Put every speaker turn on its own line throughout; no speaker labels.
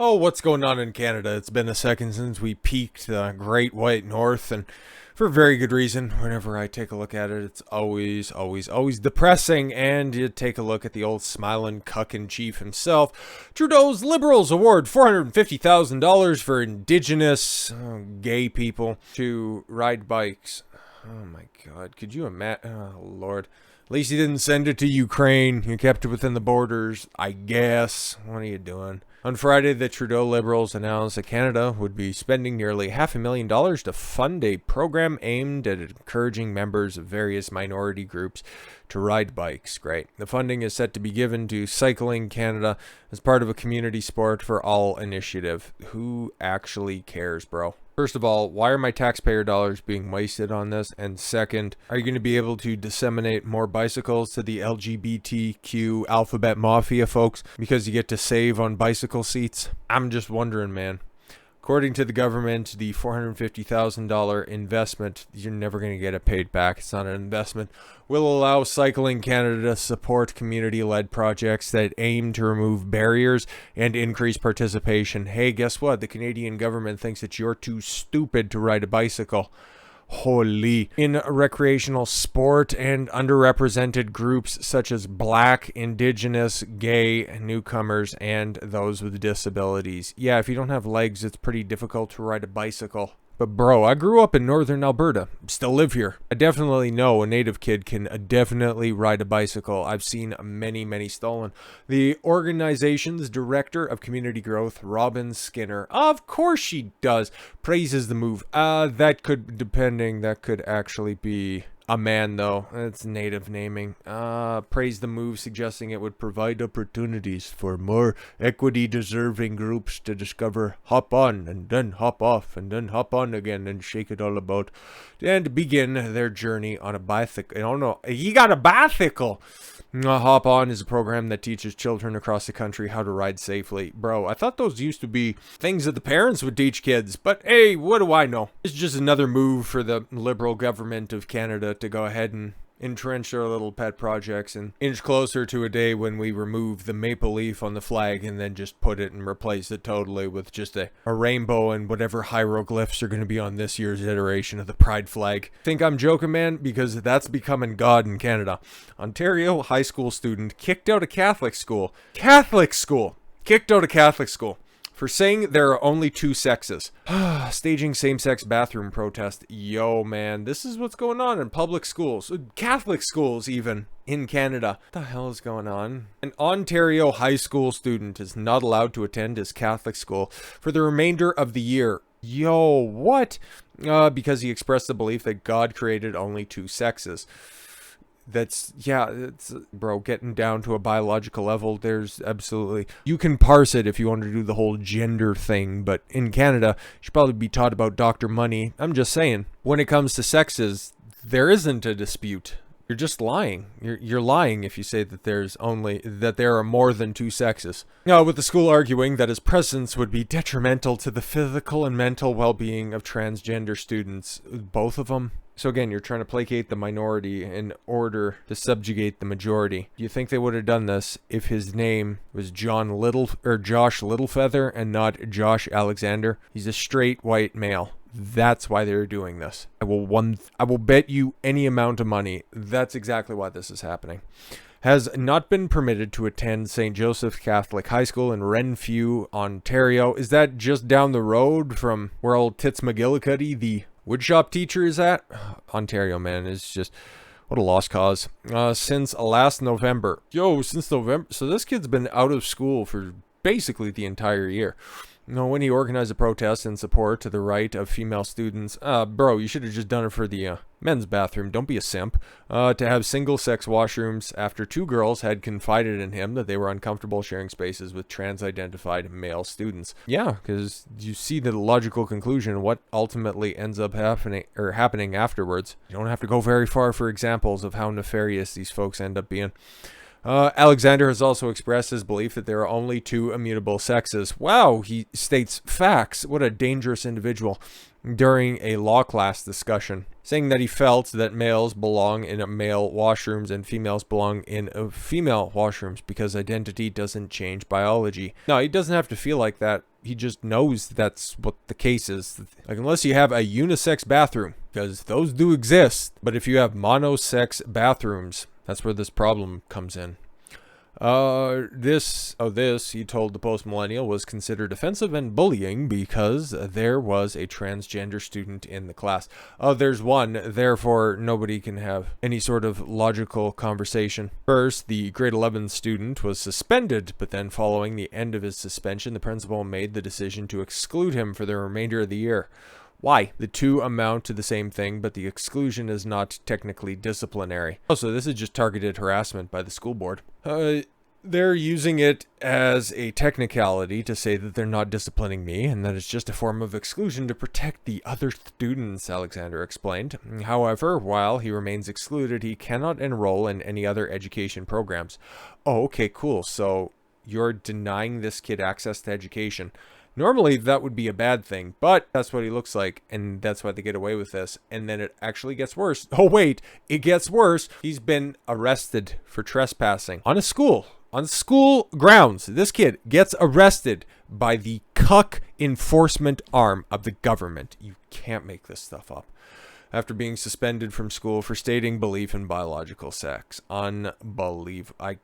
Oh, what's going on in Canada? It's been a second since we peaked the Great White North, and for very good reason. Whenever I take a look at it, it's always depressing. And you take a look at the old smiling cuck-in-chief himself. Trudeau's Liberals award $450,000 for Indigenous gay people to ride bikes. Oh my God, could you imagine? Oh Lord. At least he didn't send it to Ukraine. He kept it within the borders, I guess. What are you doing? On Friday, the Trudeau Liberals announced that Canada would be spending nearly $500,000 to fund a program aimed at encouraging members of various minority groups to ride bikes. Great. The funding is set to be given to Cycling Canada as part of a community sport for all initiative. Who actually cares, bro? First of all, why are my taxpayer dollars being wasted on this? And second, are you going to be able to disseminate more bicycles to the LGBTQ alphabet mafia folks because you get to save on bicycle seats? I'm just wondering, man. According to the government, the $450,000 investment, you're never going to get it paid back. It's not an investment. Will allow Cycling Canada to support community-led projects that aim to remove barriers and increase participation. Hey, guess what? The Canadian government thinks that you're too stupid to ride a bicycle. Holy. In recreational sport and underrepresented groups such as Black, Indigenous, gay, newcomers, and those with disabilities. Yeah, if you don't have legs, it's pretty difficult to ride a bicycle. But bro, I grew up in northern Alberta. Still live here. I definitely know a native kid can definitely ride a bicycle. I've seen many stolen. The organization's director of community growth, Robin Skinner, of course she does, praises the move. That could actually be a man, though. It's native naming. Praised the move, suggesting it would provide opportunities for more equity-deserving groups to discover hop on and then hop off and then hop on again and shake it all about and begin their journey on a bicycle. Oh no, he got a bicycle! Hop On is a program that teaches children across the country how to ride safely. Bro, I thought those used to be things that the parents would teach kids, but hey, what do I know? It's just another move for the Liberal government of Canada to go ahead and entrench their little pet projects and inch closer to a day when we remove the maple leaf on the flag and then just put it and replace it totally with just a rainbow and whatever hieroglyphs are going to be on this year's iteration of the pride flag. Think I'm joking, man? Because that's becoming God in Canada. Ontario high school student kicked out of Catholic school. Kicked out of Catholic school for saying there are only two sexes. Staging same-sex bathroom protest. Yo, man, this is what's going on in public schools. Catholic schools, even, in Canada. What the hell is going on? An Ontario high school student is not allowed to attend his Catholic school for the remainder of the year. Yo, what? Because he expressed the belief that God created only two sexes. It's bro, getting down to a biological level. There's absolutely, you can parse it if you want to do the whole gender thing, but in Canada you should probably be taught about Dr. Money. I'm just saying, when it comes to sexes, there isn't a dispute. You're just lying. You're lying if you say that there are more than two sexes. Now, with the school arguing that his presence would be detrimental to the physical and mental well-being of transgender students, both of them. So again, you're trying to placate the minority in order to subjugate the majority. Do you think they would have done this if his name was Josh Littlefeather and not Josh Alexander? He's a straight white male. That's why they're doing this. I will bet you any amount of money that's exactly why this is happening. Has not been permitted to attend St. Joseph's Catholic High School in Renfrew, Ontario. Is that just down the road from where old Tits McGillicuddy, the woodshop teacher, is at? Ontario, man, is just, what a lost cause. Since last November. Since November. So this kid's been out of school for basically the entire year. When he organized a protest in support to the right of female students, bro, you should have just done it for the men's bathroom. Don't be a simp. To have single-sex washrooms after two girls had confided in him that they were uncomfortable sharing spaces with trans-identified male students. Yeah, because you see the logical conclusion, what ultimately ends up happening afterwards. You don't have to go very far for examples of how nefarious these folks end up being. Alexander has also expressed his belief that there are only two immutable sexes. Wow, he states facts. What a dangerous individual. During a law class discussion, saying that he felt that males belong in male washrooms and females belong in female washrooms because identity doesn't change biology. No, he doesn't have to feel like that. he just knows that's what the case is. Like, unless you have a unisex bathroom, because those do exist, but if you have monosex bathrooms, that's where this problem comes in. This, he told the Post-Millennial, was considered offensive and bullying because there was a transgender student in the class. There's one, therefore nobody can have any sort of logical conversation. First, the grade 11 student was suspended, but then following the end of his suspension, the principal made the decision to exclude him for the remainder of the year. Why? The two amount to the same thing, but the exclusion is not technically disciplinary. Also, this is just targeted harassment by the school board. They're using it as a technicality to say that they're not disciplining me, and that it's just a form of exclusion to protect the other students, Alexander explained. However, while he remains excluded, he cannot enroll in any other education programs. Oh, okay, cool. So you're denying this kid access to education. Normally, that would be a bad thing, but that's what he looks like, and that's why they get away with this. And then it actually gets worse. Oh, wait, it gets worse. He's been arrested for trespassing on school grounds. This kid gets arrested by the cuck enforcement arm of the government. You can't make this stuff up. After being suspended from school for stating belief in biological sex. Unbelievable.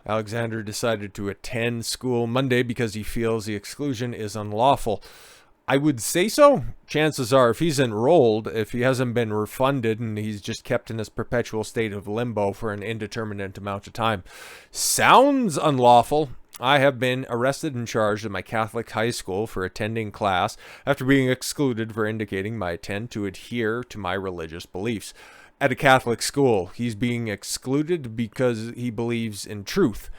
Alexander decided to attend school Monday because he feels the exclusion is unlawful. I would say so. Chances are, if he's enrolled, if he hasn't been refunded and he's just kept in this perpetual state of limbo for an indeterminate amount of time, sounds unlawful. I have been arrested and charged at my Catholic high school for attending class after being excluded for indicating my intent to adhere to my religious beliefs. At a Catholic school, he's being excluded because he believes in truth.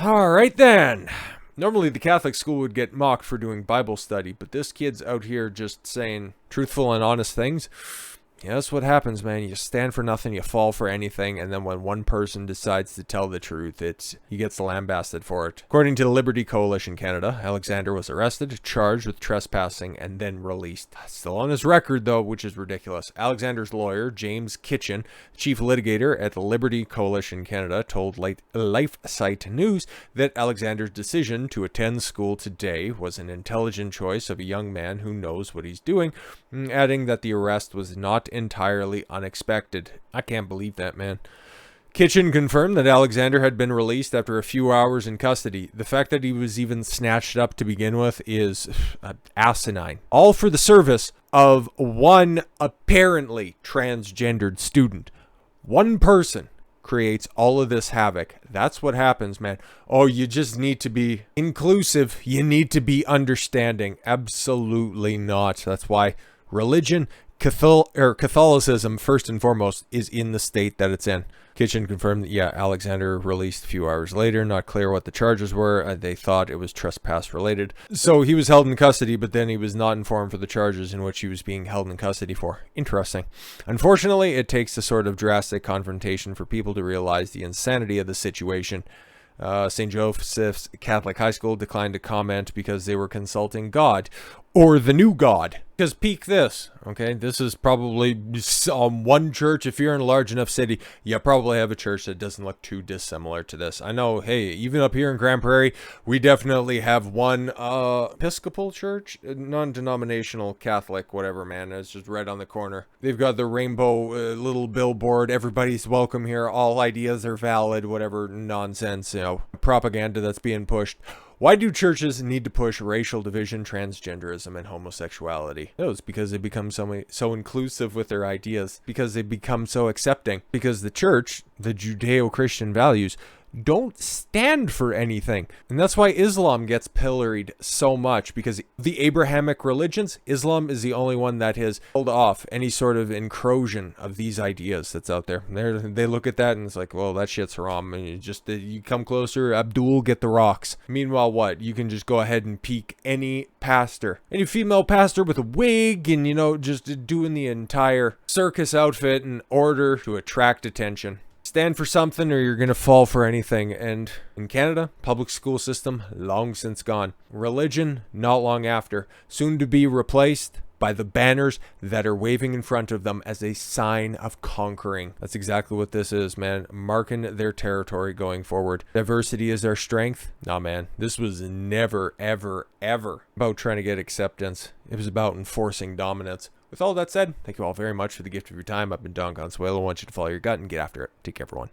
All right then. Normally the Catholic school would get mocked for doing Bible study, but this kid's out here just saying truthful and honest things. Yeah, that's what happens, man. You stand for nothing, you fall for anything, and then when one person decides to tell the truth, he gets lambasted for it. According to the Liberty Coalition Canada, Alexander was arrested, charged with trespassing, and then released. Still on his record, though, which is ridiculous. Alexander's lawyer, James Kitchen, chief litigator at the Liberty Coalition Canada, told LifeSite News that Alexander's decision to attend school today was an intelligent choice of a young man who knows what he's doing, adding that the arrest was not entirely unexpected. I can't believe that, man. Kitchen confirmed that Alexander had been released after a few hours in custody. The fact that he was even snatched up to begin with is asinine. All for the service of one apparently transgendered student. One person creates all of this havoc. That's what happens, man. Oh, you just need to be inclusive. You need to be understanding. Absolutely not. That's why religion, Catholicism, first and foremost, is in the state that it's in. Kitchen confirmed that, yeah, Alexander released a few hours later. Not clear what the charges were. They thought it was trespass related. So he was held in custody, but then he was not informed for the charges in which he was being held in custody for. Interesting. Unfortunately, it takes a sort of drastic confrontation for people to realize the insanity of the situation. St. Joseph's Catholic High School declined to comment because they were consulting God, or the new God. Because peek this, okay? This is probably one church. If you're in a large enough city, you probably have a church that doesn't look too dissimilar to this. I know, hey, even up here in Grand Prairie, we definitely have one Episcopal church, non-denominational Catholic, whatever, man. It's just right on the corner. They've got the rainbow little billboard. Everybody's welcome here. All ideas are valid, whatever nonsense, propaganda that's being pushed. Why do churches need to push racial division, transgenderism, and homosexuality? No, it's because they become so inclusive with their ideas, because they become so accepting, because the church, the Judeo-Christian values, don't stand for anything. And that's why Islam gets pilloried so much, because the Abrahamic religions, Islam is the only one that has held off any sort of incursion of these ideas that's out there. They look at that and it's like, well, that shit's wrong. And you come closer, Abdul, get the rocks. Meanwhile, what? You can just go ahead and peek any pastor, any female pastor with a wig and, just doing the entire circus outfit in order to attract attention. Stand for something or you're going to fall for anything. And in Canada, public school system long since gone. Religion, not long after. Soon to be replaced by the banners that are waving in front of them as a sign of conquering. That's exactly what this is, man. Marking their territory going forward. Diversity is our strength. Nah, man. This was never, ever, ever about trying to get acceptance. It was about enforcing dominance. With all that said, thank you all very much for the gift of your time. I've been Don Consuelo. I want you to follow your gut and get after it. Take care, everyone.